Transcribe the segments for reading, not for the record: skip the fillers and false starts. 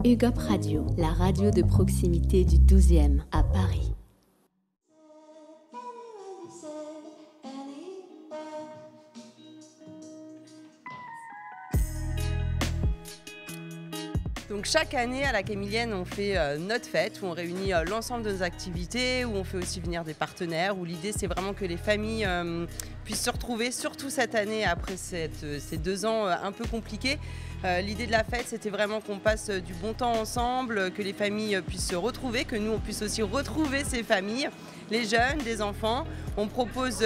UGOP Radio, la radio de proximité du 12e à Paris. Donc chaque année à la Camilienne, on fait notre fête où on réunit l'ensemble de nos activités, où on fait aussi venir des partenaires, où l'idée c'est vraiment que les familles puissent se retrouver, surtout cette année après ces 2 ans un peu compliqués. L'idée de la fête, c'était vraiment qu'on passe du bon temps ensemble, que les familles puissent se retrouver, que nous on puisse aussi retrouver ces familles, les jeunes, des enfants. On propose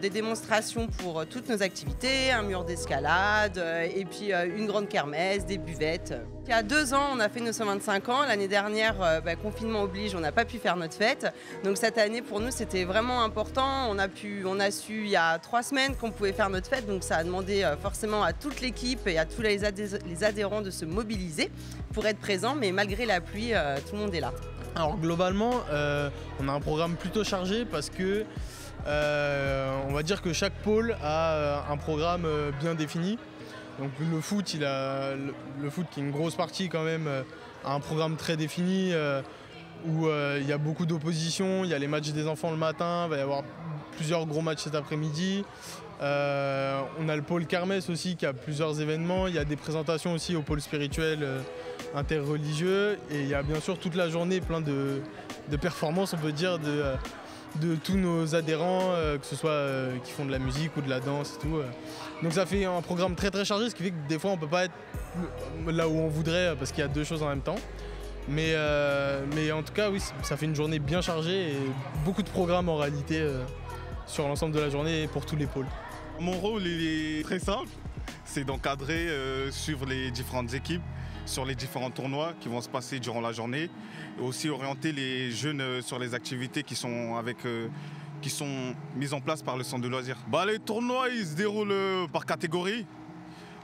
des démonstrations pour toutes nos activités, un mur d'escalade et puis une grande kermesse, des buvettes. Il y a 2 ans, on a fait nos 125 ans. L'année dernière, confinement oblige, on n'a pas pu faire notre fête. Donc cette année, pour nous, c'était vraiment important. On a su il y a 3 semaines qu'on pouvait faire notre fête. Donc ça a demandé forcément à toute l'équipe et à tous les adhérents de se mobiliser pour être présents. Mais malgré la pluie, tout le monde est là. Alors globalement, on a un programme plutôt chargé parce que on va dire que chaque pôle a un programme bien défini. Donc le foot qui est une grosse partie quand même, a un programme très défini où il y a beaucoup d'opposition, il y a les matchs des enfants le matin, il va y avoir plusieurs gros matchs cet après-midi. On a le pôle kermesse aussi qui a plusieurs événements, il y a des présentations aussi au pôle spirituel interreligieux et il y a bien sûr toute la journée plein de performances, on peut dire, de tous nos adhérents, que ce soit qui font de la musique ou de la danse et tout. Donc ça fait un programme très très chargé, ce qui fait que des fois on peut pas être là où on voudrait parce qu'il y a 2 choses en même temps. Mais en tout cas oui, ça fait une journée bien chargée et beaucoup de programmes en réalité sur l'ensemble de la journée pour tous les pôles. Mon rôle il est très simple, c'est d'encadrer, suivre les différentes équipes sur les différents tournois qui vont se passer durant la journée et aussi orienter les jeunes sur les activités qui sont mises en place par le centre de loisirs. Les tournois ils se déroulent par catégorie.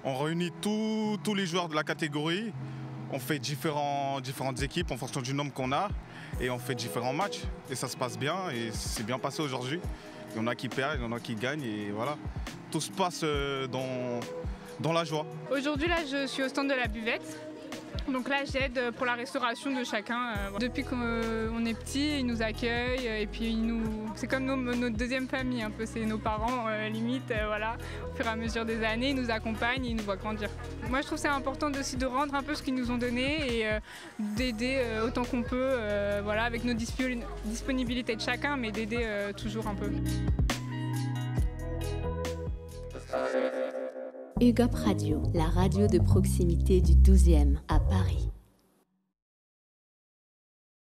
On réunit tous les joueurs de la catégorie. On fait différentes équipes en fonction du nombre qu'on a et on fait différents matchs et ça se passe bien et c'est bien passé aujourd'hui. Il y en a qui perdent, il y en a qui gagnent et voilà. Tout se passe dans la joie. Aujourd'hui là je suis au stand de la buvette. Donc là j'aide pour la restauration de chacun. Depuis qu'on est petit, ils nous accueillent et puis c'est comme notre deuxième famille un peu, c'est nos parents limite, voilà. Au fur et à mesure des années, ils nous accompagnent, ils nous voient grandir. Moi je trouve que c'est important aussi de rendre un peu ce qu'ils nous ont donné et d'aider autant qu'on peut, voilà, avec nos disponibilités de chacun, mais d'aider toujours un peu. UGOP Radio, la radio de proximité du 12e à Paris.